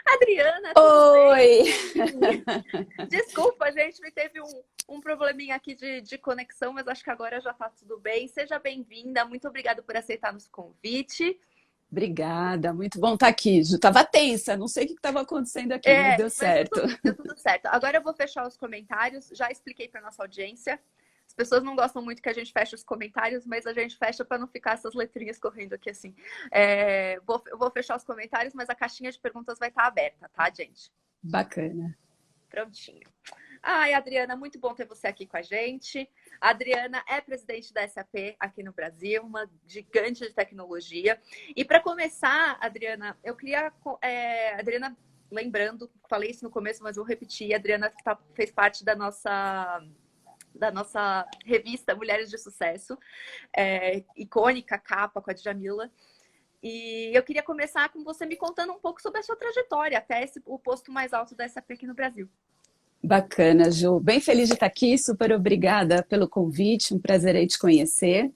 Adriana, tudo Oi! bem? Desculpa, a gente teve um probleminha aqui de conexão, mas acho que agora já tá tudo bem. Seja bem-vinda, muito obrigada por aceitar nosso convite. Obrigada, muito bom estar aqui. Ju, tava tensa, não sei o que estava acontecendo aqui, mas deu Mas certo. deu tudo certo. Agora eu vou fechar os comentários, já expliquei para nossa audiência. As pessoas não gostam muito que a gente feche os comentários, mas a gente fecha para não ficar essas letrinhas correndo aqui assim. Eu vou fechar os comentários, mas a caixinha de perguntas vai estar aberta, tá, gente? Bacana. Prontinho. Ai, Adriana, muito bom ter você aqui com a gente. A Adriana é presidente da SAP aqui no Brasil, uma gigante de tecnologia. E para começar, Adriana, eu queria. Adriana, lembrando, falei isso no começo, mas vou repetir: a Adriana fez parte da nossa revista Mulheres de Sucesso, icônica capa com a Djamila. E eu queria começar com você me contando um pouco sobre a sua trajetória até o posto mais alto da SAP aqui no Brasil. Bacana, Ju. Bem feliz de estar aqui, super obrigada pelo convite, um prazer aí te conhecer.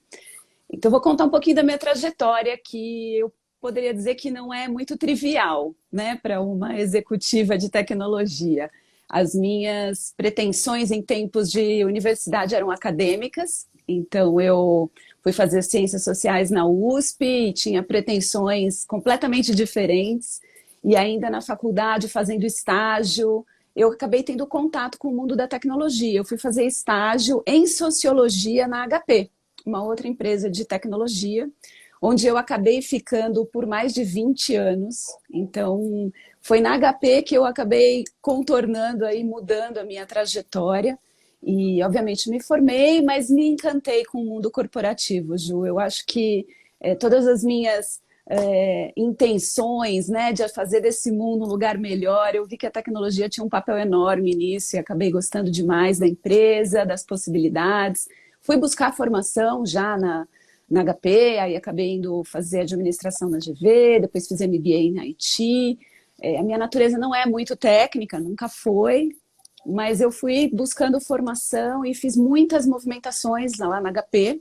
Então, vou contar um pouquinho da minha trajetória, que eu poderia dizer que não é muito trivial, né, para uma executiva de tecnologia. As minhas pretensões em tempos de universidade eram acadêmicas, então eu fui fazer ciências sociais na USP e tinha pretensões completamente diferentes. E ainda na faculdade, fazendo estágio, eu acabei tendo contato com o mundo da tecnologia. Eu fui fazer estágio em sociologia na HP, uma outra empresa de tecnologia, onde eu acabei ficando por mais de 20 anos. Então, foi na HP que eu acabei contornando aí, mudando a minha trajetória. E, obviamente, me formei, mas me encantei com o mundo corporativo, Ju. Eu acho que todas as minhas intenções, né, de fazer desse mundo um lugar melhor, eu vi que a tecnologia tinha um papel enorme nisso e acabei gostando demais da empresa, das possibilidades. Fui buscar formação já na HP, aí acabei indo fazer administração na GV, depois fiz MBA na IT. A minha natureza não é muito técnica, nunca foi, mas eu fui buscando formação e fiz muitas movimentações lá na HP,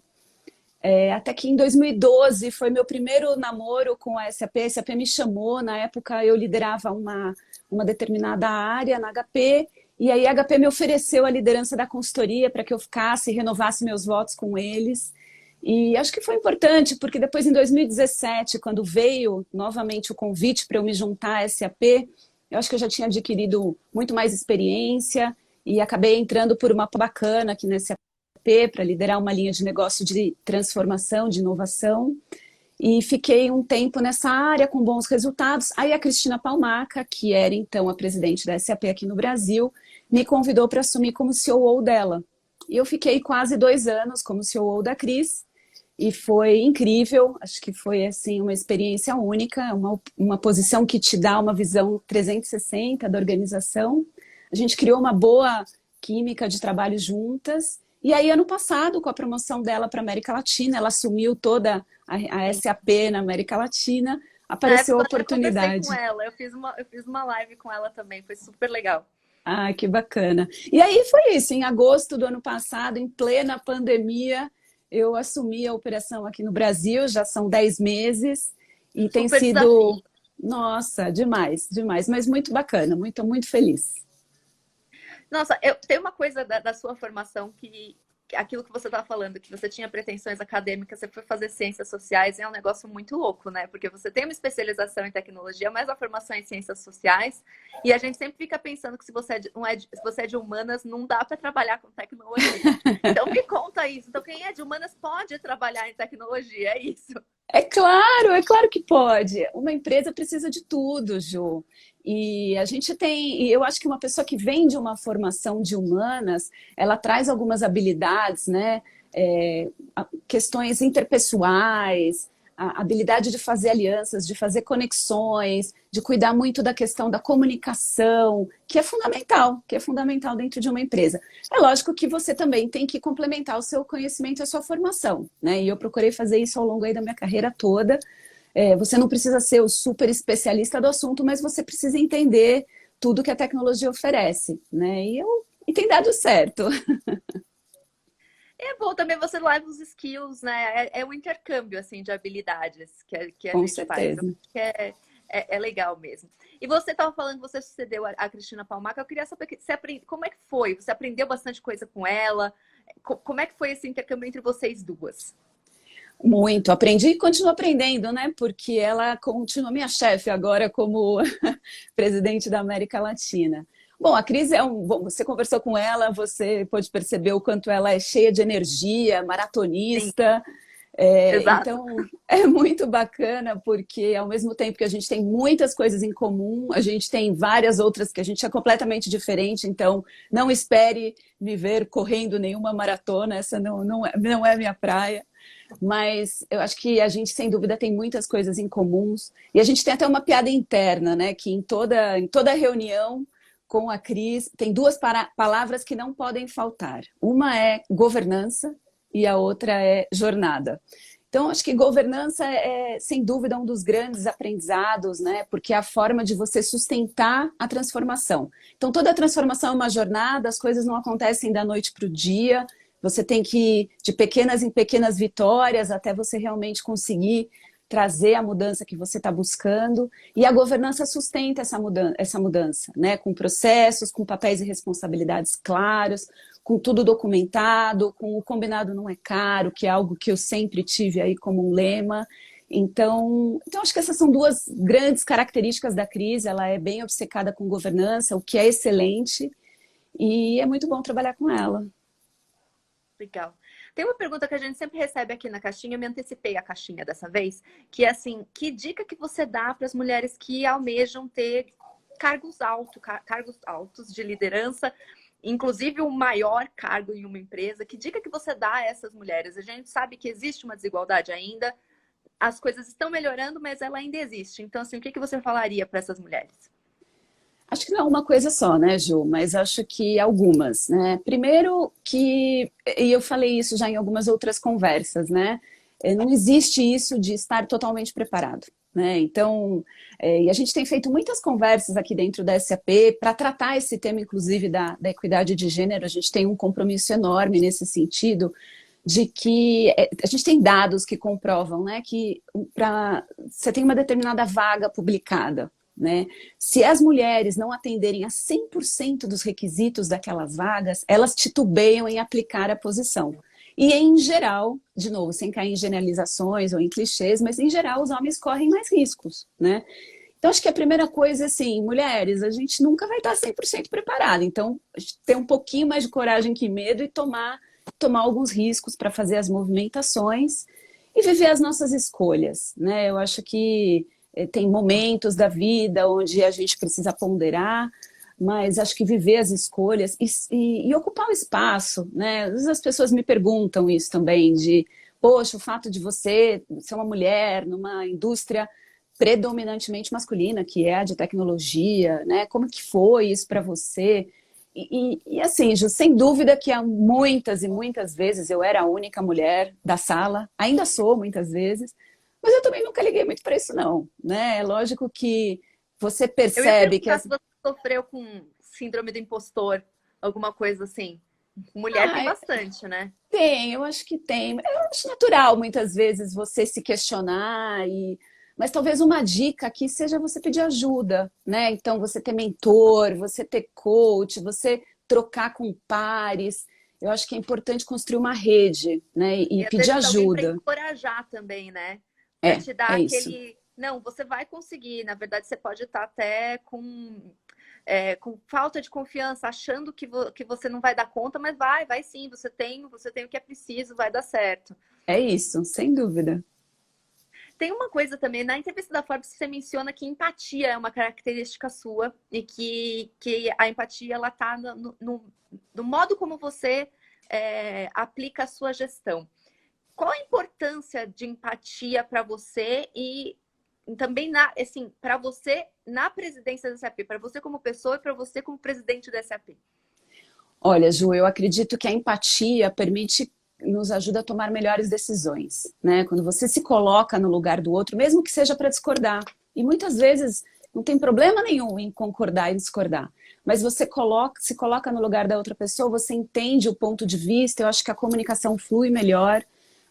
até que em 2012 foi meu primeiro namoro com a SAP. A SAP me chamou, na época eu liderava uma determinada área na HP, e aí a HP me ofereceu a liderança da consultoria para que eu ficasse e renovasse meus votos com eles. E acho que foi importante, porque depois em 2017, quando veio novamente o convite para eu me juntar à SAP, eu acho que eu já tinha adquirido muito mais experiência e acabei entrando por uma bacana aqui nessa para liderar uma linha de negócio de transformação, de inovação, e fiquei um tempo nessa área com bons resultados. Aí a Cristina Palmaca, que era então a presidente da SAP aqui no Brasil, me convidou para assumir como COO dela. E eu fiquei quase 2 anos como COO da Cris, e foi incrível, acho que foi assim uma experiência única, uma posição que te dá uma visão 360 da organização. A gente criou uma boa química de trabalho juntas. E aí, ano passado, com a promoção dela para a América Latina, ela assumiu toda a SAP na América Latina, Na apareceu a época eu até conversei com oportunidade. ela, eu fiz uma live com ela também, foi super legal. Ah, que bacana. E aí foi isso, em agosto do ano passado, em plena pandemia, eu assumi a operação aqui no Brasil, já são 10 meses, e tem Super desafio. sido, nossa, demais, demais, mas muito bacana, muito, muito feliz. Nossa, tem uma coisa da sua formação que aquilo que você estava falando, que você tinha pretensões acadêmicas, você foi fazer ciências sociais, é um negócio muito louco, né? Porque você tem uma especialização em tecnologia, mas a formação é em ciências sociais, e a gente sempre fica pensando que se você é de humanas, não dá para trabalhar com tecnologia. Então me conta isso. Então, quem é de humanas pode trabalhar em tecnologia, é isso. É claro que pode. Uma empresa precisa de tudo, Ju. E a gente tem, e eu acho que uma pessoa que vem de uma formação de humanas, ela traz algumas habilidades, né? Questões interpessoais, a habilidade de fazer alianças, de fazer conexões, de cuidar muito da questão da comunicação, que é fundamental dentro de uma empresa. É lógico que você também tem que complementar o seu conhecimento e a sua formação, né? E eu procurei fazer isso ao longo aí da minha carreira toda. Você não precisa ser o super especialista do assunto, mas você precisa entender tudo que a tecnologia oferece, né? E tem dado certo. É bom também você leva os skills, né? É um intercâmbio assim de habilidades que a Com gente faz. Eu certeza. acho que É legal mesmo. E você estava falando que você sucedeu a Cristina Palmaca. Eu queria saber como é que foi? Você aprendeu bastante coisa com ela? Como é que foi esse intercâmbio entre vocês duas? Muito, aprendi e continuo aprendendo, né? Porque ela continua minha chefe agora como presidente da América Latina. Bom, a Cris Bom, você conversou com ela, você pode perceber o quanto ela é cheia de energia, Sim, maratonista. exato. Então, é muito bacana, porque ao mesmo tempo que a gente tem muitas coisas em comum, a gente tem várias outras que a gente é completamente diferente. Então, não espere me ver correndo nenhuma maratona, essa não é minha praia. Mas eu acho que a gente, sem dúvida, tem muitas coisas em comuns. E a gente tem até uma piada interna, né? Que em toda reunião com a Cris, tem duas palavras que não podem faltar. Uma é governança e a outra é jornada. Então, acho que governança sem dúvida, um dos grandes aprendizados, né? Porque é a forma de você sustentar a transformação. Então, toda transformação é uma jornada, as coisas não acontecem da noite para o dia. Você tem que ir de pequenas em pequenas vitórias até você realmente conseguir trazer a mudança que você está buscando. E a governança sustenta essa mudança, né? Com processos, com papéis e responsabilidades claros, com tudo documentado, com o combinado não é caro, que é algo que eu sempre tive aí como um lema. Então acho que essas são duas grandes características da Cris. Ela é bem obcecada com governança, o que é excelente, e é muito bom trabalhar com ela. Legal. Tem uma pergunta que a gente sempre recebe aqui na caixinha, eu me antecipei a caixinha dessa vez, que é assim, que dica que você dá para as mulheres que almejam ter cargos altos de liderança, inclusive o maior cargo em uma empresa? Que dica que você dá a essas mulheres? A gente sabe que existe uma desigualdade ainda, as coisas estão melhorando, mas ela ainda existe. Então, assim, o que você falaria para essas mulheres? Acho que não é uma coisa só, né, Ju? Mas acho que algumas, né? Primeiro que, e eu falei isso já em algumas outras conversas, né? Não existe isso de estar totalmente preparado, né? Então, e a gente tem feito muitas conversas aqui dentro da SAP para tratar esse tema, inclusive, da equidade de gênero. A gente tem um compromisso enorme nesse sentido, de que a gente tem dados que comprovam, né, que você tem uma determinada vaga publicada, né? Se as mulheres não atenderem a 100% dos requisitos daquelas vagas, elas titubeiam em aplicar a posição. E em geral, de novo, sem cair em generalizações ou em clichês, mas em geral os homens correm mais riscos, né? Então acho que a primeira coisa é assim, mulheres, a gente nunca vai estar 100% preparada. Então, ter um pouquinho mais de coragem que medo e tomar alguns riscos para fazer as movimentações e viver as nossas escolhas, né? Eu acho que tem momentos da vida onde a gente precisa ponderar, mas acho que viver as escolhas e ocupar o espaço, né? Às vezes as pessoas me perguntam isso também, de, poxa, o fato de você ser uma mulher numa indústria predominantemente masculina, que é a de tecnologia, né? Como que foi isso para você? E assim, Ju, sem dúvida que há muitas e muitas vezes eu era a única mulher da sala, ainda sou muitas vezes, mas eu também nunca liguei muito para isso não, né? É lógico que você Eu ia percebe que perguntar se você sofreu com síndrome do impostor, alguma coisa assim. Mulher tem Ah, bastante, né? tem, eu acho que tem. Eu acho natural muitas vezes você se questionar mas talvez uma dica aqui seja você pedir ajuda, né? Então você ter mentor, você ter coach, você trocar com pares. Eu acho que é importante construir uma rede, né? E E às pedir vezes alguém para ajuda. encorajar também, né? Para É, te dar é isso. aquele. Não, você vai conseguir. Na verdade, você pode estar até com falta de confiança, achando que você não vai dar conta, mas vai sim, você tem o que é preciso, vai dar certo. É isso, sem dúvida. Tem uma coisa também, na entrevista da Forbes você menciona que empatia é uma característica sua e que a empatia ela está no modo como você aplica a sua gestão. Qual a importância de empatia para você e também assim, para você na presidência da SAP, para você como pessoa e para você como presidente da SAP? Olha, Ju, eu acredito que a empatia nos ajuda a tomar melhores decisões, né? Quando você se coloca no lugar do outro, mesmo que seja para discordar. E muitas vezes não tem problema nenhum em concordar e discordar. Mas você se coloca no lugar da outra pessoa, você entende o ponto de vista, eu acho que a comunicação flui melhor,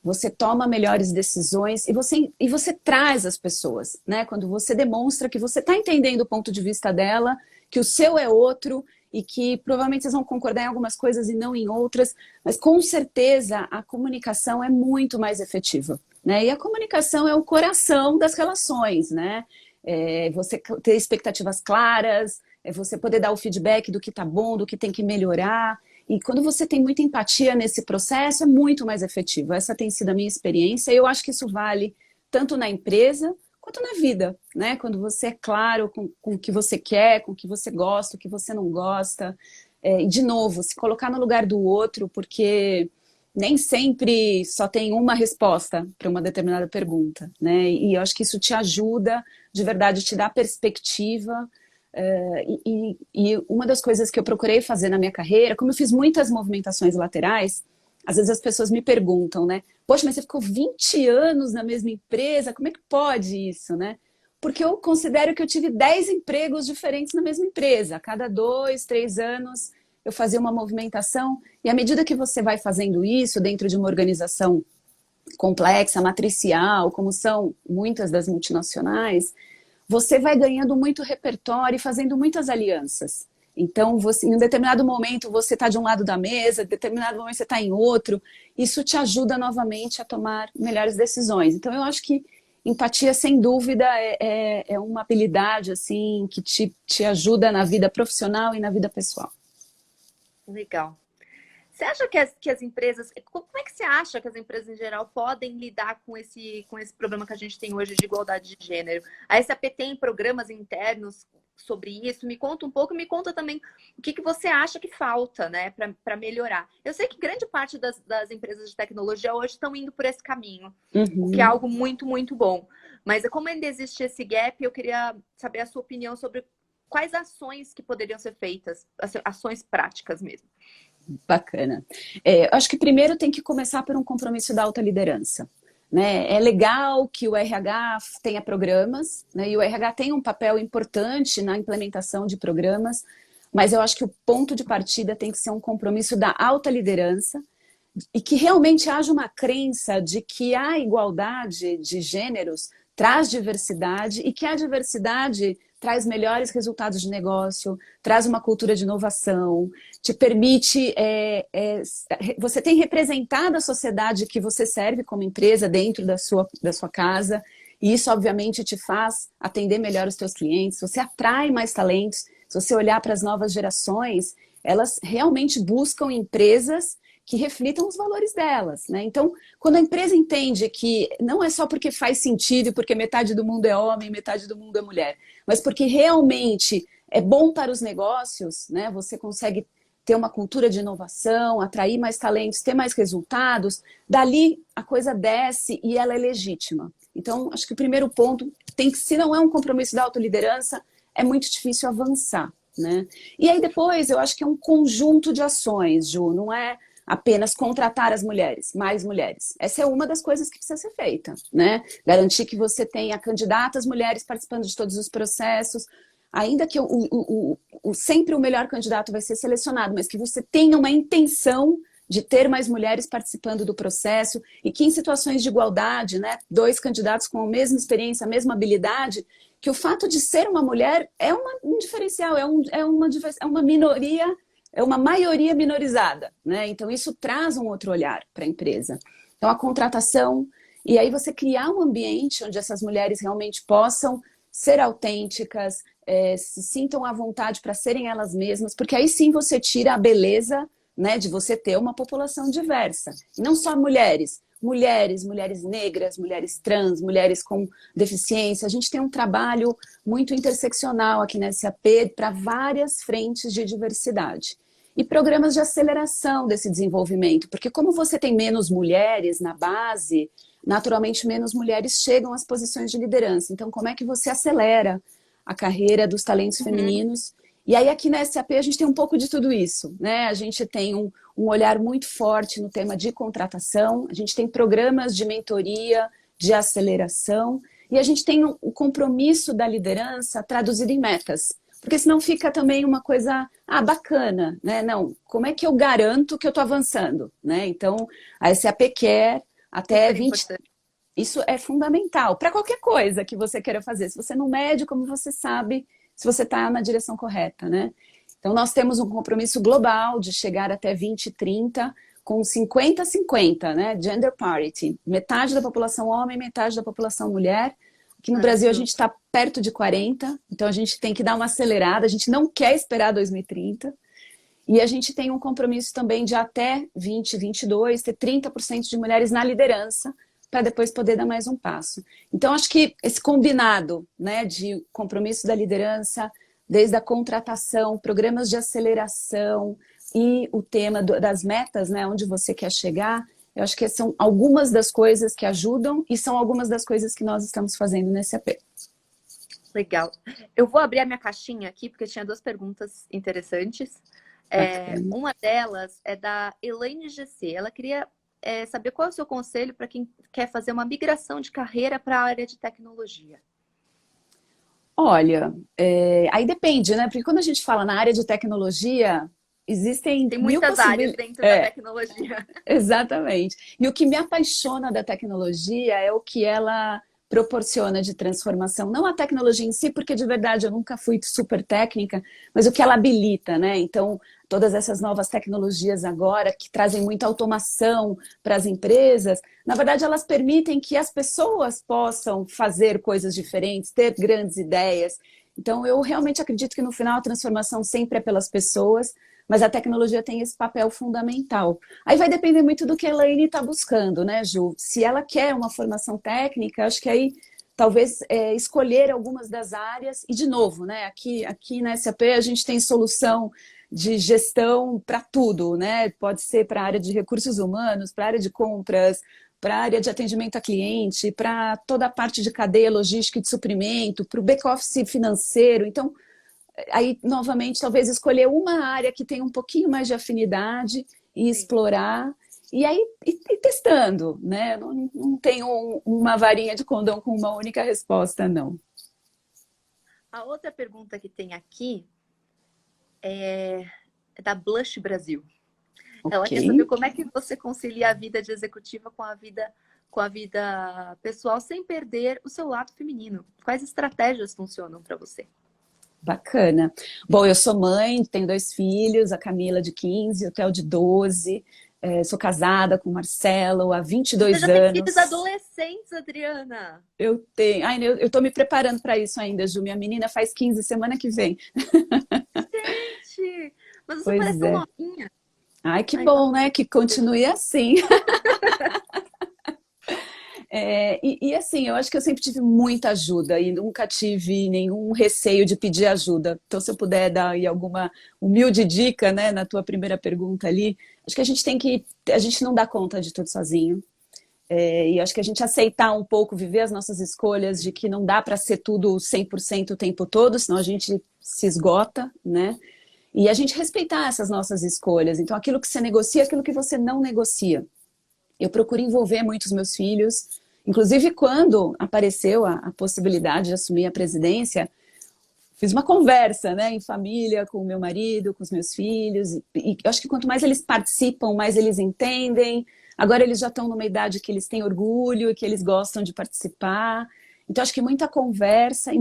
você toma melhores decisões e você traz as pessoas, né? Quando você demonstra que você está entendendo o ponto de vista dela, que o seu é outro e que provavelmente vocês vão concordar em algumas coisas e não em outras, mas com certeza a comunicação é muito mais efetiva, né? E a comunicação é o coração das relações, né? Você ter expectativas claras, você poder dar o feedback do que está bom, do que tem que melhorar. E quando você tem muita empatia nesse processo, é muito mais efetivo. Essa tem sido a minha experiência e eu acho que isso vale tanto na empresa quanto na vida, né? Quando você é claro com o que você quer, com o que você gosta, o que você não gosta. E, de novo, se colocar no lugar do outro, porque nem sempre só tem uma resposta para uma determinada pergunta, né? E eu acho que isso te ajuda, de verdade, te dá perspectiva. E uma das coisas que eu procurei fazer na minha carreira, como eu fiz muitas movimentações laterais, às vezes as pessoas me perguntam, né? Poxa, mas você ficou 20 anos na mesma empresa, como é que pode isso, né? Porque eu considero que eu tive 10 empregos diferentes na mesma empresa. A cada 2, 3 anos eu fazia uma movimentação, e à medida que você vai fazendo isso dentro de uma organização complexa, matricial, como são muitas das multinacionais, você vai ganhando muito repertório e fazendo muitas alianças. Então, em um determinado momento, você está de um lado da mesa, em determinado momento você está em outro. Isso te ajuda novamente a tomar melhores decisões. Então, eu acho que empatia, sem dúvida, é uma habilidade assim, que te ajuda na vida profissional e na vida pessoal. Legal. Você acha que as empresas... Como é que você acha que as empresas, em geral, podem lidar com esse problema que a gente tem hoje de igualdade de gênero? A SAP tem programas internos sobre isso? Me conta um pouco, me conta também o que você acha que falta, né, para melhorar. Eu sei que grande parte das empresas de tecnologia hoje estão indo por esse caminho, o que é algo muito, muito bom. Mas como ainda existe esse gap, eu queria saber a sua opinião sobre quais ações que poderiam ser feitas, ações práticas mesmo. Bacana. Eu acho que primeiro tem que começar por um compromisso da alta liderança. Né? É legal que o RH tenha programas, né? E o RH tem um papel importante na implementação de programas, mas eu acho que o ponto de partida tem que ser um compromisso da alta liderança e que realmente haja uma crença de que a igualdade de gêneros traz diversidade e que a diversidade traz melhores resultados de negócio, traz uma cultura de inovação, te permite... você tem representado a sociedade que você serve como empresa dentro da sua casa, e isso, obviamente, te faz atender melhor os teus clientes, você atrai mais talentos. Se você olhar para as novas gerações, elas realmente buscam empresas que reflitam os valores delas, né? Então, quando a empresa entende que não é só porque faz sentido, porque metade do mundo é homem, metade do mundo é mulher, mas porque realmente é bom para os negócios, né? Você consegue ter uma cultura de inovação, atrair mais talentos, ter mais resultados, dali a coisa desce e ela é legítima. Então, acho que o primeiro ponto tem que, se não é um compromisso da autoliderança, é muito difícil avançar, né? E aí depois, eu acho que é um conjunto de ações, Ju, não é apenas contratar as mulheres, mais mulheres. Essa é uma das coisas que precisa ser feita, né? Garantir que você tenha candidatas mulheres participando de todos os processos, ainda que sempre o melhor candidato vai ser selecionado, mas que você tenha uma intenção de ter mais mulheres participando do processo e que em situações de igualdade, né, 2 candidatos com a mesma experiência, a mesma habilidade, que o fato de ser uma mulher é um diferencial, é uma minoria, é uma maioria minorizada, né? Então isso traz um outro olhar para a empresa. Então a contratação, e aí você criar um ambiente onde essas mulheres realmente possam ser autênticas, se sintam à vontade para serem elas mesmas, porque aí sim você tira a beleza, né, de você ter uma população diversa. E não só mulheres, mulheres negras, mulheres trans, mulheres com deficiência. A gente tem um trabalho muito interseccional aqui na SAP para várias frentes de diversidade. E programas de aceleração desse desenvolvimento, porque como você tem menos mulheres na base, naturalmente menos mulheres chegam às posições de liderança. Então, como é que você acelera a carreira dos talentos femininos? E aí aqui na SAP a gente tem um pouco de tudo isso, né? A gente tem um olhar muito forte no tema de contratação, a gente tem programas de mentoria, de aceleração, e a gente tem o compromisso da liderança traduzido em metas. Porque senão fica também uma coisa, bacana, né? Não, como é que eu garanto que eu estou avançando, né? Então, a SAP quer, até Super 20. importante. Isso é fundamental para qualquer coisa que você queira fazer. Se você não mede, como você sabe se você está na direção correta, né? Então, nós temos um compromisso global de chegar até 2030 com 50-50, né? Gender parity. Metade da população homem, metade da população mulher. Aqui no Brasil, a gente Maravilhoso. está perto de 40, então a gente tem que dar uma acelerada. A gente não quer esperar 2030. E a gente tem um compromisso também de até 2022 ter 30% de mulheres na liderança, para depois poder dar mais um passo. Então, acho que esse combinado, né, de compromisso da liderança, desde a contratação, programas de aceleração e o tema das metas, né, onde você quer chegar, eu acho que são algumas das coisas que ajudam e são algumas das coisas que nós estamos fazendo nesse AP. Legal. Eu vou abrir a minha caixinha aqui, porque tinha duas perguntas interessantes. Bacana. Uma delas é da Elaine GC. Ela queria saber qual é o seu conselho para quem quer fazer uma migração de carreira para a área de tecnologia. Olha, aí depende, né? Porque quando a gente fala na área de tecnologia, existem Tem mil muitas áreas possibilidades. dentro da tecnologia. Exatamente. E o que me apaixona da tecnologia é o que ela proporciona de transformação. Não a tecnologia em si, porque de verdade eu nunca fui super técnica, mas o que ela habilita, né? Então, todas essas novas tecnologias agora que trazem muita automação para as empresas, na verdade elas permitem que as pessoas possam fazer coisas diferentes, ter grandes ideias. Então, eu realmente acredito que no final a transformação sempre é pelas pessoas, mas a tecnologia tem esse papel fundamental. Aí vai depender muito do que a Elaine está buscando, né, Ju? Se ela quer uma formação técnica, acho que aí talvez escolher algumas das áreas, e de novo, né, aqui na SAP a gente tem solução de gestão para tudo, né? Pode ser para a área de recursos humanos, para a área de compras, para a área de atendimento a cliente, para toda a parte de cadeia logística e de suprimento, para o back-office financeiro. Então, aí, novamente, talvez escolher uma área que tem um pouquinho mais de afinidade e Sim. explorar, e aí ir testando, né? Não tem uma varinha de condão com uma única resposta, não. A outra pergunta que tem aqui é da Blush Brasil. Ela Ok. quer saber como é que você concilia a vida de executiva com a vida pessoal sem perder o seu lado feminino. Quais estratégias funcionam para você? Bacana. Bom, eu sou mãe, tenho 2 filhos, a Camila de 15, o Theo de 12. Sou casada com o Marcelo há Você 22 já tem filhos anos. adolescentes, Adriana. Eu tenho. Ai, eu tô me preparando para isso ainda, Ju. Minha menina faz 15 semana que vem. Gente, mas você parece Pois tão é. novinha. Ai, que Ai, fala bom, né? Que continue assim. Assim, eu acho que eu sempre tive muita ajuda e nunca tive nenhum receio de pedir ajuda. Então, se eu puder dar aí alguma humilde dica, né, na tua primeira pergunta ali, acho que a gente não dá conta de tudo sozinho. E acho que a gente aceitar um pouco, viver as nossas escolhas de que não dá para ser tudo 100% o tempo todo, senão a gente se esgota, né? E a gente respeitar essas nossas escolhas. Então, aquilo que você negocia, aquilo que você não negocia. Eu procuro envolver muito os meus filhos, inclusive quando apareceu a possibilidade de assumir a presidência, fiz uma conversa, né, em família, com o meu marido, com os meus filhos, e eu acho que quanto mais eles participam, mais eles entendem. Agora eles já estão numa idade que eles têm orgulho, que eles gostam de participar. Então, acho que muita conversa, e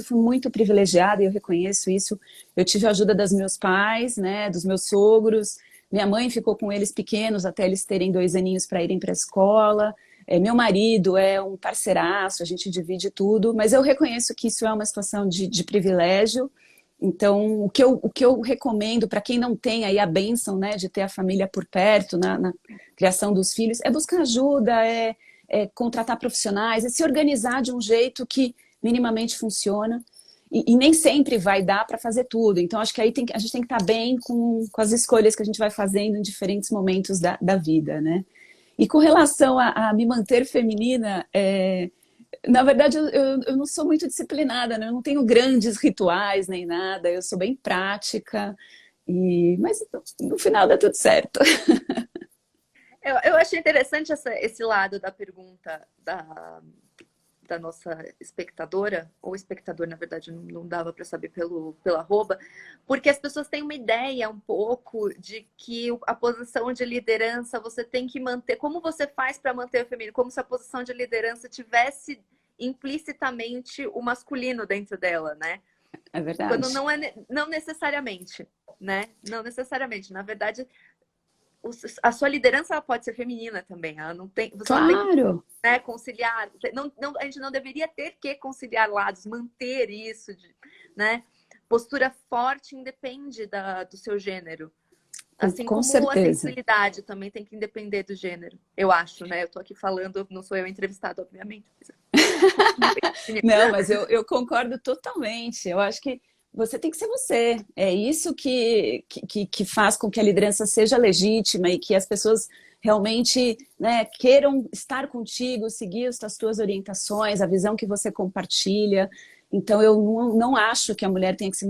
fui muito privilegiada, e eu reconheço isso. Eu tive a ajuda dos meus pais, né, dos meus sogros. Minha mãe ficou com eles pequenos até eles terem 2 aninhos para irem para a escola. Meu marido é um parceiraço, a gente divide tudo, mas eu reconheço que isso é uma situação de privilégio. Então, o que eu recomendo para quem não tem aí a bênção, né, de ter a família por perto na criação dos filhos, é buscar ajuda, contratar profissionais, é se organizar de um jeito que minimamente funciona. E nem sempre vai dar para fazer tudo. Então, acho que aí a gente tem que estar bem com as escolhas que a gente vai fazendo em diferentes momentos da vida, né? E com relação a me manter feminina, na verdade, eu não sou muito disciplinada, né? Eu não tenho grandes rituais nem nada, eu sou bem prática, mas no final dá tudo certo. Eu achei interessante esse lado da pergunta da nossa espectadora, ou espectador, na verdade, não dava para saber pelo arroba, porque as pessoas têm uma ideia um pouco de que a posição de liderança você tem que manter. Como você faz para manter o feminino? Como se a posição de liderança tivesse implicitamente o masculino dentro dela, né? É verdade. Quando não necessariamente, né? Não necessariamente. Na verdade, a sua liderança ela pode ser feminina também. Ela não tem, você não tem Claro! que, né, conciliar. A gente não deveria ter que conciliar lados, manter isso, né? Postura forte independe do seu gênero. Assim Com como a certeza. sensibilidade também tem que independer do gênero. Eu acho, né? Eu tô aqui falando, não sou eu entrevistada, obviamente. Não, mas eu concordo totalmente. Eu acho que você tem que ser você. É isso que faz com que a liderança seja legítima e que as pessoas realmente, né, queiram estar contigo, seguir as tuas orientações, a visão que você compartilha. Então, eu não acho que a mulher tenha que se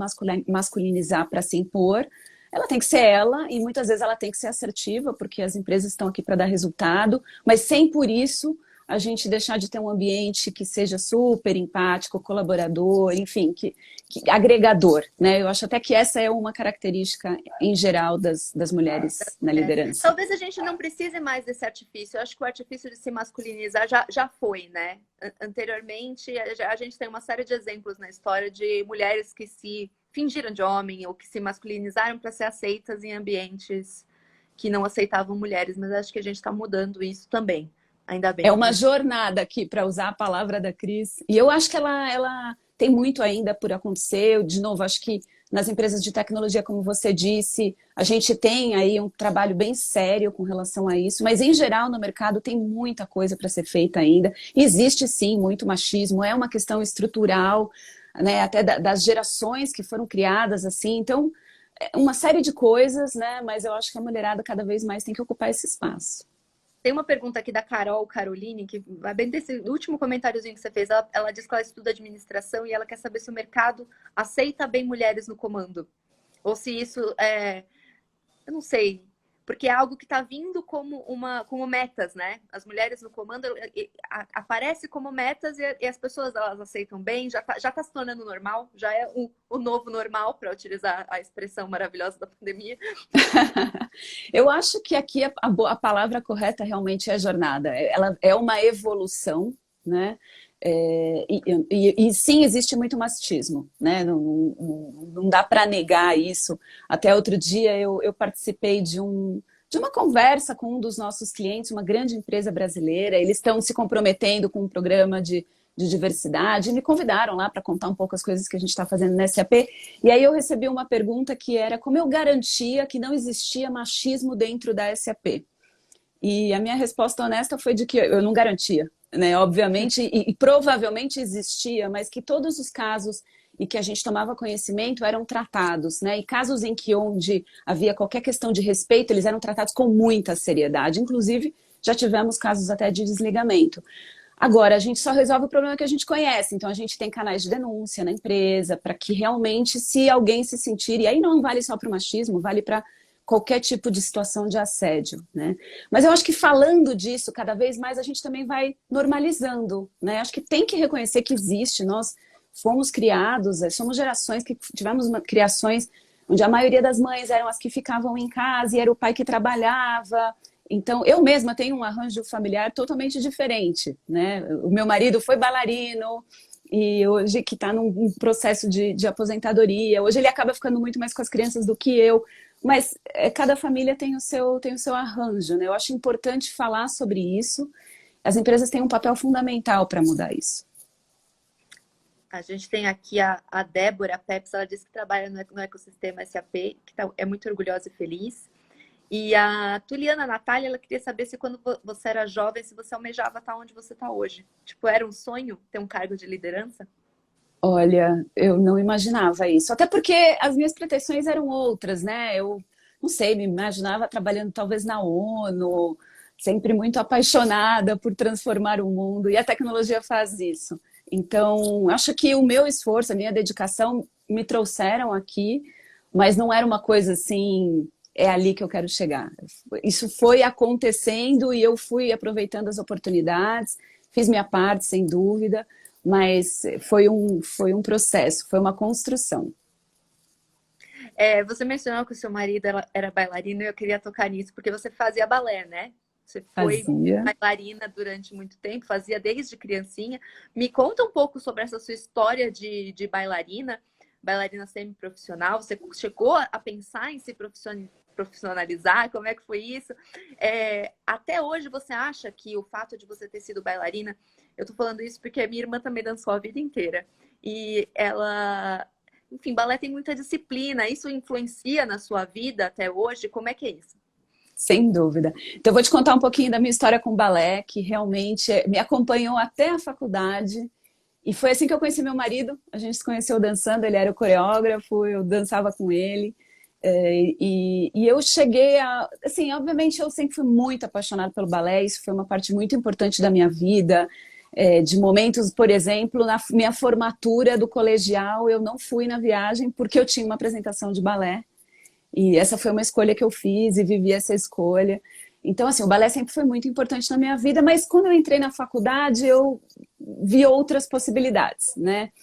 masculinizar para se impor. Ela tem que ser ela e muitas vezes ela tem que ser assertiva, porque as empresas estão aqui para dar resultado, mas sem por isso a gente deixar de ter um ambiente que seja super empático, colaborador, enfim, que agregador, né? Eu acho até que essa é uma característica em geral das mulheres na liderança. Talvez a gente não precise mais desse artifício. Eu acho que o artifício de se masculinizar já foi, né? Anteriormente, a gente tem uma série de exemplos na história de mulheres que se fingiram de homem ou que se masculinizaram para ser aceitas em ambientes que não aceitavam mulheres, mas acho que a gente está mudando isso também. Ainda bem. É uma jornada aqui, para usar a palavra da Cris. E eu acho que ela tem muito ainda por acontecer. De novo, acho que nas empresas de tecnologia, como você disse, a gente tem aí um trabalho bem sério com relação a isso, mas em geral no mercado tem muita coisa para ser feita ainda. Existe sim muito machismo, é uma questão estrutural, né, até das gerações que foram criadas assim. Então, uma série de coisas, né, mas eu acho que a mulherada cada vez mais tem que ocupar esse espaço. Tem uma pergunta aqui da Carol Caroline, que vai bem desse último comentáriozinho que você fez. Ela diz que ela estuda administração e ela quer saber se o mercado aceita bem mulheres no comando. Ou se isso é... Eu não sei. Porque é algo que está vindo como metas, né? As mulheres no comando aparece como metas e as pessoas elas aceitam bem, já tá se tornando normal, já é o novo normal, para utilizar a expressão maravilhosa da pandemia. Eu acho que aqui a palavra correta realmente é jornada. Ela é uma evolução, né? E sim, existe muito machismo, né? Não dá para negar isso. Até outro dia eu participei de uma conversa com um dos nossos clientes, uma grande empresa brasileira. Eles estão se comprometendo com um programa de diversidade e me convidaram lá para contar um pouco as coisas que a gente está fazendo na SAP. E aí eu recebi uma pergunta que era como eu garantia que não existia machismo dentro da SAP. E a minha resposta honesta foi de que eu não garantia, né? Obviamente, e provavelmente existia, mas que todos os casos e que a gente tomava conhecimento eram tratados, né? E casos em que onde havia qualquer questão de respeito, eles eram tratados com muita seriedade. Inclusive, já tivemos casos até de desligamento. Agora, a gente só resolve o problema que a gente conhece. Então, a gente tem canais de denúncia na empresa para que realmente, se alguém se sentir... E aí não vale só para o machismo, vale para qualquer tipo de situação de assédio, né? Mas eu acho que falando disso, cada vez mais a gente também vai normalizando, né? Acho que tem que reconhecer que existe. Nós fomos criados, somos gerações que tivemos criações onde a maioria das mães eram as que ficavam em casa e era o pai que trabalhava. Então, eu mesma tenho um arranjo familiar totalmente diferente, né? O meu marido foi bailarino e hoje que está num processo de aposentadoria. Hoje ele acaba ficando muito mais com as crianças do que eu. Mas cada família tem o seu arranjo, né? Eu acho importante falar sobre isso. As empresas têm um papel fundamental para mudar isso. A gente tem aqui a Débora Peps, ela disse que trabalha no ecossistema SAP, que é muito orgulhosa e feliz. E a Tuliana Natália, ela queria saber se quando você era jovem, se você almejava estar onde você está hoje. Tipo, era um sonho ter um cargo de liderança? Olha, eu não imaginava isso. Até porque as minhas pretensões eram outras, né? Eu, não sei, me imaginava trabalhando talvez na ONU, sempre muito apaixonada por transformar o mundo. E a tecnologia faz isso. Então, acho que o meu esforço, a minha dedicação me trouxeram aqui, mas não era uma coisa assim, é ali que eu quero chegar. Isso foi acontecendo e eu fui aproveitando as oportunidades. Fiz minha parte, sem dúvida, mas foi um processo, foi uma construção. Você mencionou que o seu marido era bailarino e eu queria tocar nisso, porque você fazia balé, né? Você foi Fazia. bailarina durante muito tempo, fazia desde criancinha. Me conta um pouco sobre essa sua história de bailarina, bailarina semi-profissional. Você chegou a pensar em se profissionalizar? Como é que foi isso? Até hoje você acha que o fato de você ter sido bailarina, eu tô falando isso porque a minha irmã também dançou a vida inteira. E ela, enfim, balé tem muita disciplina. Isso influencia na sua vida até hoje? Como é que é isso? Sem dúvida. Então, eu vou te contar um pouquinho da minha história com balé, que realmente me acompanhou até a faculdade. E foi assim que eu conheci meu marido. A gente se conheceu dançando, ele era o coreógrafo, eu dançava com ele. E eu cheguei a... Assim, obviamente, eu sempre fui muito apaixonada pelo balé, isso foi uma parte muito importante da minha vida. De momentos, por exemplo, na minha formatura do colegial, eu não fui na viagem porque eu tinha uma apresentação de balé. E essa foi uma escolha que eu fiz e vivi essa escolha. Então, assim, o balé sempre foi muito importante na minha vida, mas quando eu entrei na faculdade, eu vi outras possibilidades, né?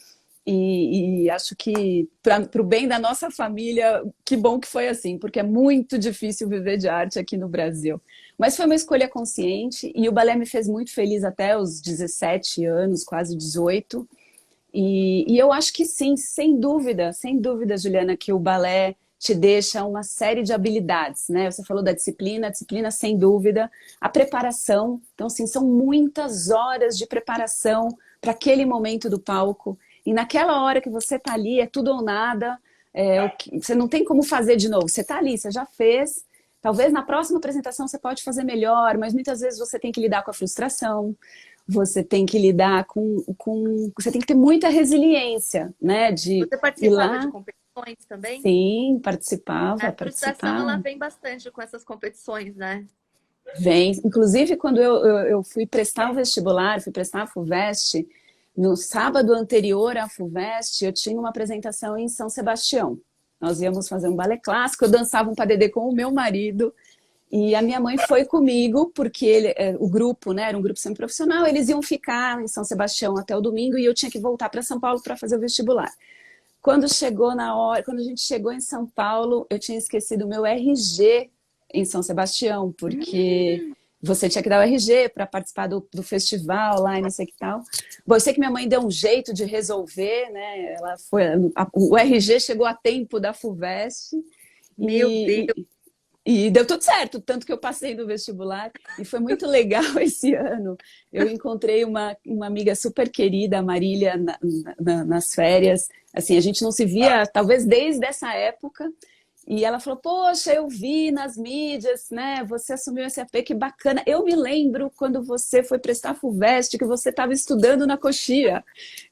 E acho que, para o bem da nossa família, que bom que foi assim, porque é muito difícil viver de arte aqui no Brasil. Mas foi uma escolha consciente e o balé me fez muito feliz até os 17 anos, quase 18. E eu acho que sim, sem dúvida, Juliana, que o balé te deixa uma série de habilidades, né? Você falou da disciplina, a disciplina sem dúvida, a preparação, então sim, são muitas horas de preparação para aquele momento do palco, e naquela hora que você está ali, é tudo ou nada, você não tem como fazer de novo, você está ali, você já fez, talvez na próxima apresentação você pode fazer melhor, mas muitas vezes você tem que lidar com a frustração, você tem que lidar você tem que ter muita resiliência, né? De Você ir participava de lá. competições também? Sim, A frustração, ela participava. vem bastante com essas competições, né? Vem. Inclusive, quando eu fui prestar o vestibular, fui prestar a FUVEST, no sábado anterior à FUVEST, eu tinha uma apresentação em São Sebastião. Nós íamos fazer um balé clássico, eu dançava um padedê com o meu marido, e a minha mãe foi comigo, porque o grupo, né, era um grupo semiprofissional, eles iam ficar em São Sebastião até o domingo, e eu tinha que voltar para São Paulo para fazer o vestibular. Quando a gente chegou em São Paulo, eu tinha esquecido o meu RG em São Sebastião, porque você tinha que dar o RG para participar do festival lá e não sei que tal. Bom, eu sei que minha mãe deu um jeito de resolver, né? O RG chegou a tempo da FUVEST Meu Deus, e deu tudo certo, tanto que eu passei no vestibular e foi muito legal esse ano. Eu encontrei uma amiga super querida, a Marília, nas férias. Assim, a gente não se via, talvez desde essa época. E ela falou, poxa, eu vi nas mídias, né? Você assumiu esse AP, que bacana. Eu me lembro quando você foi prestar a FUVEST, que você estava estudando na Coxia.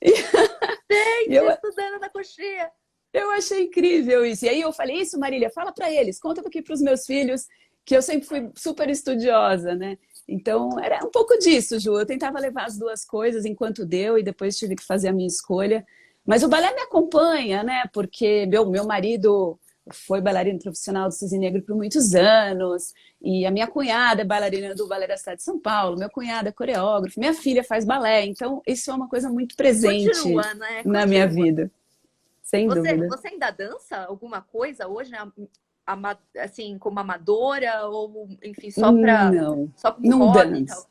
E gente, eu, estudando na coxinha. eu achei incrível isso. E aí eu falei, isso, Marília, fala para eles, conta aqui para os meus filhos, que eu sempre fui super estudiosa, né? Então, era um pouco disso, Ju. Eu tentava levar as duas coisas enquanto deu e depois tive que fazer a minha escolha. Mas o balé me acompanha, né? Porque meu marido foi bailarino profissional do Cisne Negro por muitos anos, e a minha cunhada é bailarina do Balé da Cidade de São Paulo, meu cunhado é coreógrafo, minha filha faz balé, então isso é uma coisa muito presente Continua, né? na minha Continua. vida, sem dúvida. Você ainda dança alguma coisa hoje, né? Assim, como amadora ou, enfim, Não, só como não hobby e danço. tal?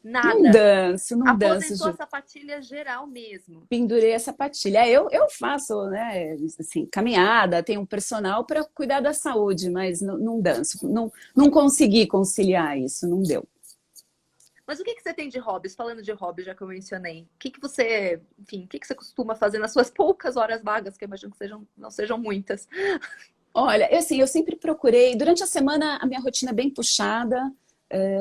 Nada. Não danço, Aposentou a Ju. sapatilha geral mesmo. Pendurei a sapatilha. Eu faço, né, assim, caminhada, tenho um personal para cuidar da saúde, mas não danço. Não consegui conciliar isso, não deu. Mas o que você tem de hobbies? Falando de hobby, já que eu mencionei. O que você, enfim, o que você costuma fazer nas suas poucas horas vagas, que eu imagino que não sejam muitas? Olha, assim, eu sempre procurei, durante a semana a minha rotina é bem puxada,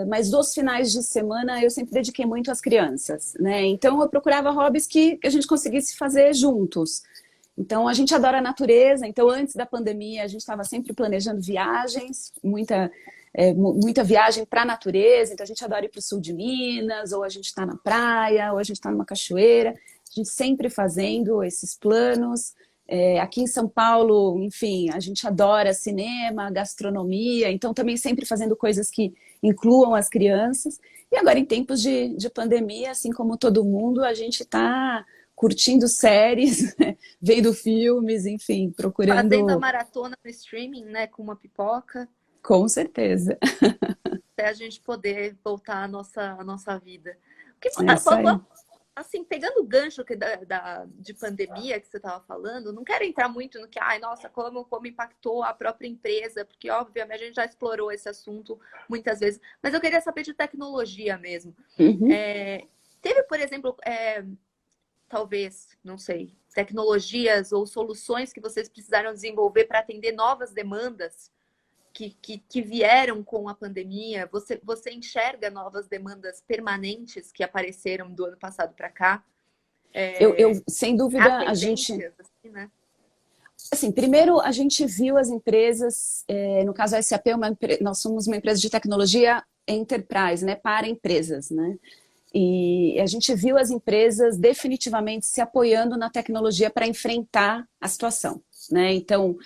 mas dos finais de semana eu sempre dediquei muito às crianças, né? Então eu procurava hobbies que a gente conseguisse fazer juntos. Então a gente adora a natureza, então antes da pandemia a gente estava sempre planejando viagens, muita viagem para a natureza, então a gente adora ir para o sul de Minas, ou a gente está na praia, ou a gente está numa cachoeira, a gente sempre fazendo esses planos. Aqui em São Paulo, enfim, a gente adora cinema, gastronomia, então também sempre fazendo coisas incluam as crianças. E agora, em tempos de pandemia, assim como todo mundo, a gente está curtindo séries, vendo filmes, enfim, Fazendo a procurando, maratona no streaming, né, com uma pipoca, com certeza. até a gente poder voltar à nossa vida. O que, É isso aí. assim, pegando o gancho de pandemia que você estava falando, não quero entrar muito no que, ai, nossa, como impactou a própria empresa, porque, obviamente, a gente já explorou esse assunto muitas vezes, mas eu queria saber de tecnologia mesmo. Uhum. Teve, por exemplo, talvez, não sei, tecnologias ou soluções que vocês precisaram desenvolver para atender novas demandas que vieram com a pandemia? Você enxerga novas demandas permanentes que apareceram do ano passado para cá? Sem dúvida, Há a gente. tendências, assim, né? Assim, primeiro, a gente viu as empresas, no caso a SAP, nós somos uma empresa de tecnologia enterprise, né, para empresas, né? E a gente viu as empresas definitivamente se apoiando na tecnologia para enfrentar a situação, né? Então,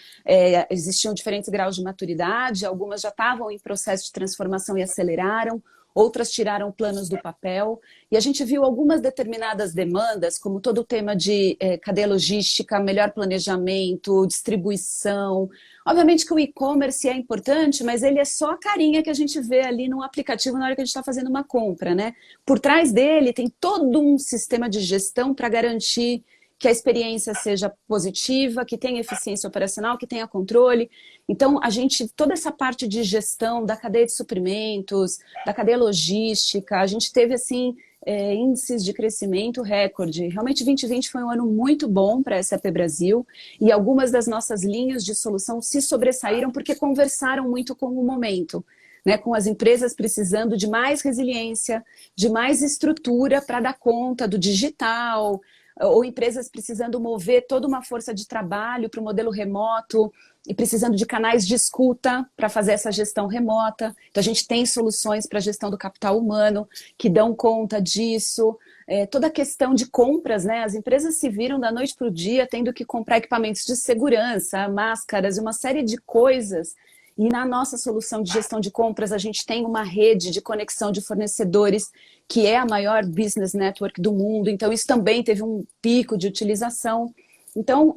existiam diferentes graus de maturidade, algumas já estavam em processo de transformação e aceleraram, outras tiraram planos do papel, e a gente viu algumas determinadas demandas, como todo o tema de cadeia logística, melhor planejamento, distribuição. Obviamente que o e-commerce é importante, mas ele é só a carinha que a gente vê ali no aplicativo na hora que a gente está fazendo uma compra, né? Por trás dele tem todo um sistema de gestão para garantir que a experiência seja positiva, que tenha eficiência operacional, que tenha controle. Então, toda essa parte de gestão da cadeia de suprimentos, da cadeia logística, a gente teve, assim, índices de crescimento recorde. Realmente, 2020 foi um ano muito bom para a SAP Brasil e algumas das nossas linhas de solução se sobressaíram porque conversaram muito com o momento. Né, com as empresas precisando de mais resiliência, de mais estrutura para dar conta do digital, ou empresas precisando mover toda uma força de trabalho para o modelo remoto e precisando de canais de escuta para fazer essa gestão remota. Então, a gente tem soluções para a gestão do capital humano que dão conta disso. Toda a questão de compras, né? As empresas se viram da noite para o dia tendo que comprar equipamentos de segurança, máscaras, uma série de coisas. E na nossa solução de gestão de compras, a gente tem uma rede de conexão de fornecedores que é a maior business network do mundo. Então, isso também teve um pico de utilização. Então,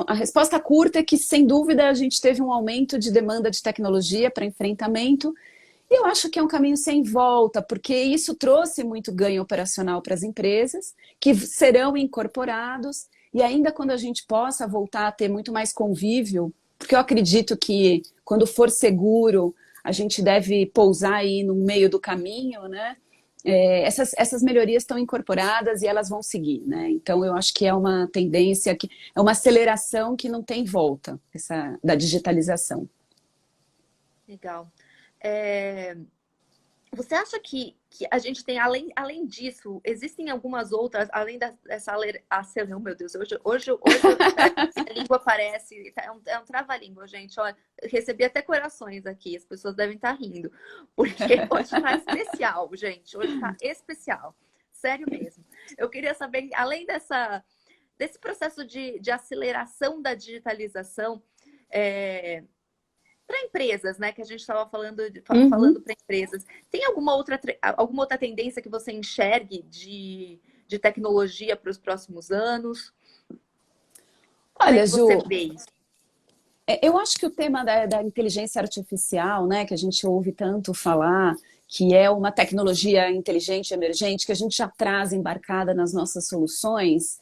a resposta curta é que, sem dúvida, a gente teve um aumento de demanda de tecnologia para enfrentamento. E eu acho que é um caminho sem volta, porque isso trouxe muito ganho operacional para as empresas, que serão incorporados. E ainda quando a gente possa voltar a ter muito mais convívio, porque eu acredito que quando for seguro, a gente deve pousar aí no meio do caminho, né? Essas melhorias estão incorporadas e elas vão seguir, né? Então eu acho que é uma tendência, é uma aceleração que não tem volta, da digitalização. Legal. Você acha que a gente tem, além disso, existem algumas outras, além dessa aceleração, meu Deus, hoje a língua parece, é um trava-língua, gente, olha, recebi até corações aqui, as pessoas devem estar rindo, porque hoje tá especial, gente, hoje tá especial, sério mesmo. Eu queria saber, além desse processo de aceleração da digitalização, para empresas, né? Que a gente estava falando para empresas. Tem alguma outra tendência que você enxergue de tecnologia para os próximos anos? Como é Olha, que você Ju, vê isso? eu acho que o tema da inteligência artificial, né, que a gente ouve tanto falar, que é uma tecnologia inteligente emergente, que a gente já traz embarcada nas nossas soluções,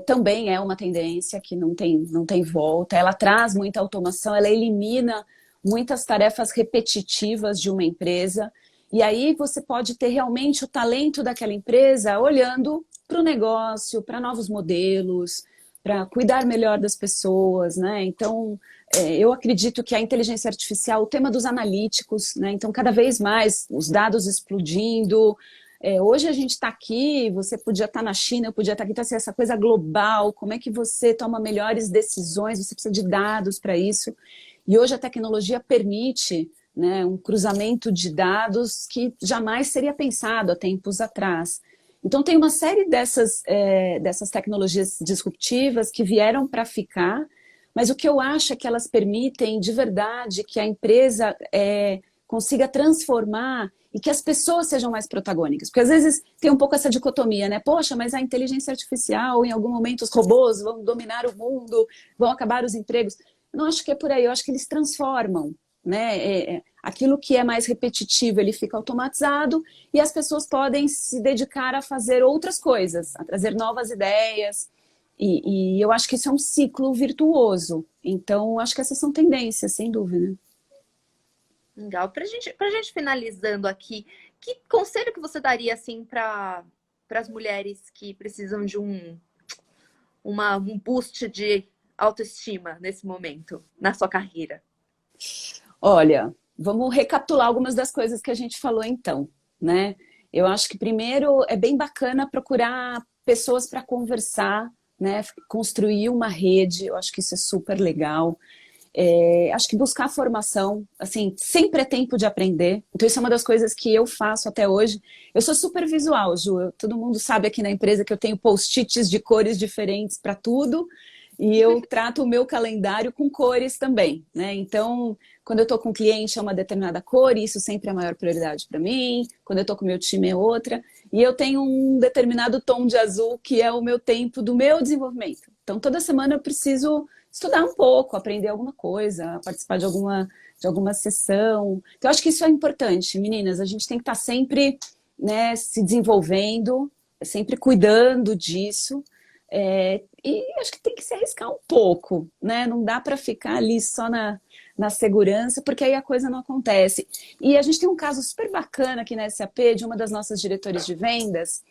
também é uma tendência que não tem volta. Ela traz muita automação, ela elimina muitas tarefas repetitivas de uma empresa, e aí você pode ter realmente o talento daquela empresa olhando para o negócio, para novos modelos, para cuidar melhor das pessoas, né? Então, eu acredito que a inteligência artificial, o tema dos analíticos, né? Então, cada vez mais os dados explodindo. Hoje a gente está aqui, você podia estar na China, eu podia estar aqui, então assim, essa coisa global, como é que você toma melhores decisões, você precisa de dados para isso. E hoje a tecnologia permite, né, um cruzamento de dados que jamais seria pensado há tempos atrás. Então tem uma série dessas tecnologias disruptivas que vieram para ficar, mas o que eu acho é que elas permitem de verdade que a empresa consiga transformar e que as pessoas sejam mais protagônicas. Porque às vezes tem um pouco essa dicotomia, né? Poxa, mas a inteligência artificial, em algum momento os robôs vão dominar o mundo, vão acabar os empregos. Eu não acho que é por aí, eu acho que eles transformam, né? Aquilo que é mais repetitivo, ele fica automatizado e as pessoas podem se dedicar a fazer outras coisas, a trazer novas ideias. E eu acho que isso é um ciclo virtuoso. Então, acho que essas são tendências, sem dúvida. Legal. Pra gente finalizando aqui, que conselho que você daria assim para as mulheres que precisam de um boost de autoestima nesse momento, na sua carreira? Olha, vamos recapitular algumas das coisas que a gente falou então, né? Eu acho que primeiro é bem bacana procurar pessoas para conversar, né? Construir uma rede, eu acho que isso é super legal. Acho que buscar formação, assim, sempre é tempo de aprender. Então isso é uma das coisas que eu faço até hoje. Eu sou super visual, Ju. Todo mundo sabe aqui na empresa que eu tenho post-its de cores diferentes para tudo. E eu trato o meu calendário com cores também, né? Então, quando eu estou com um cliente é uma determinada cor, e isso sempre é a maior prioridade para mim. Quando eu estou com o meu time é outra. E eu tenho um determinado tom de azul que é o meu tempo do meu desenvolvimento. Então, toda semana eu preciso estudar um pouco, aprender alguma coisa, participar de alguma sessão. Então, eu acho que isso é importante, meninas. A gente tem que estar sempre, né, se desenvolvendo, sempre cuidando disso. E acho que tem que se arriscar um pouco, né? Não dá para ficar ali só na segurança, porque aí a coisa não acontece. E a gente tem um caso super bacana aqui na SAP de uma das nossas diretoras de vendas.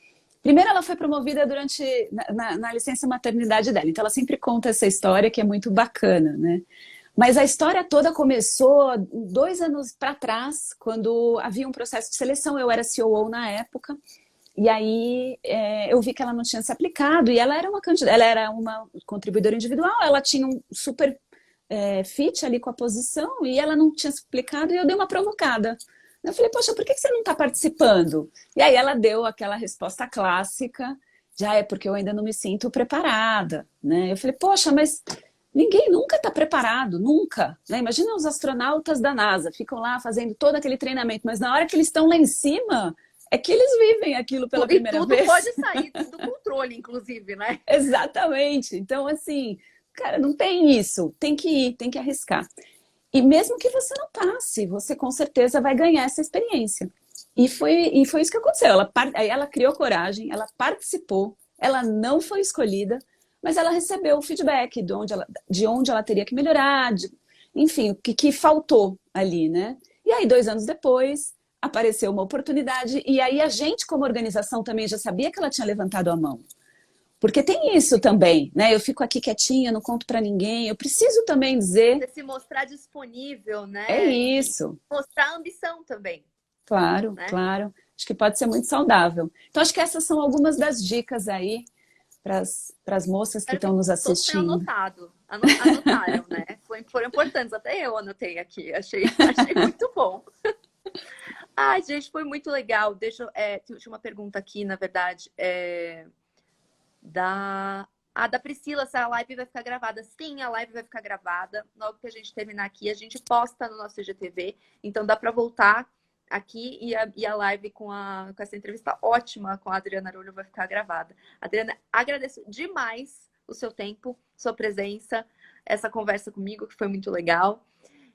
Primeiro, ela foi promovida na licença maternidade dela, então ela sempre conta essa história que é muito bacana, né? Mas a história toda começou 2 anos para trás, quando havia um processo de seleção, eu era COO na época, e aí eu vi que ela não tinha se aplicado, e ela era uma contribuidora individual, ela tinha um super fit ali com a posição, e ela não tinha se aplicado, e eu dei uma provocada. Eu falei, poxa, por que você não está participando? E aí ela deu aquela resposta clássica, já é porque eu ainda não me sinto preparada, né? Eu falei, poxa, mas ninguém nunca está preparado, nunca. Né? Imagina os astronautas da NASA, ficam lá fazendo todo aquele treinamento, mas na hora que eles estão lá em cima, é que eles vivem aquilo pela primeira vez. E tudo pode sair do controle, inclusive, né? Exatamente. Então, assim, cara, não tem isso. Tem que ir, tem que arriscar. E mesmo que você não passe, você com certeza vai ganhar essa experiência. E foi isso que aconteceu. Ela criou coragem, ela participou, ela não foi escolhida, mas ela recebeu o feedback de onde ela teria que melhorar, enfim, o que faltou ali, né? E aí, 2 anos depois, apareceu uma oportunidade, e aí a gente, como organização, também já sabia que ela tinha levantado a mão. Porque tem isso também, né? Eu fico aqui quietinha, não conto para ninguém. Eu preciso também dizer... Você se mostrar disponível, né? É isso. Mostrar ambição também. Claro, né? Claro. Acho que pode ser muito saudável. Então, acho que essas são algumas das dicas aí para as moças que estão nos assistindo. Todos anotado. Anotaram, né? Foram importantes. Até eu anotei aqui. Achei muito bom. Ai, gente, foi muito legal. Tinha uma pergunta aqui, na verdade. Da Priscila, se a live vai ficar gravada. Sim, a live vai ficar gravada. Logo que a gente terminar aqui, a gente posta no nosso IGTV. Então dá para voltar aqui e a live com essa entrevista ótima com a Adriana Arolho vai ficar gravada. Adriana, agradeço demais o seu tempo, sua presença, essa conversa comigo, que foi muito legal.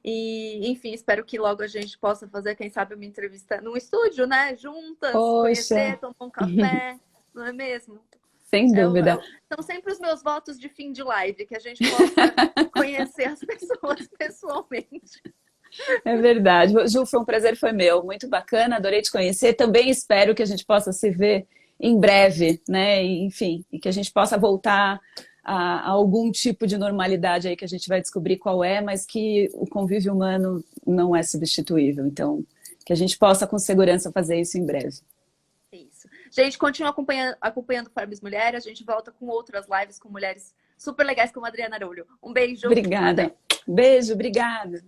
E, enfim, espero que logo a gente possa fazer, quem sabe, uma entrevista num estúdio, né? Juntas, conhecer, tomar um café, não é mesmo? Sem dúvida. São sempre os meus votos de fim de live, que a gente possa conhecer as pessoas pessoalmente. É verdade. Ju, foi um prazer, foi meu. Muito bacana, adorei te conhecer. Também espero que a gente possa se ver em breve, né? E, enfim, e que a gente possa voltar a algum tipo de normalidade aí que a gente vai descobrir qual é, mas que o convívio humano não é substituível. Então, que a gente possa com segurança fazer isso em breve. Isso. Gente, continua acompanhando Forbes Mulher. A gente volta com outras lives com mulheres super legais como a Adriana Arolho. Um beijo. Obrigada. Até. Beijo, obrigada.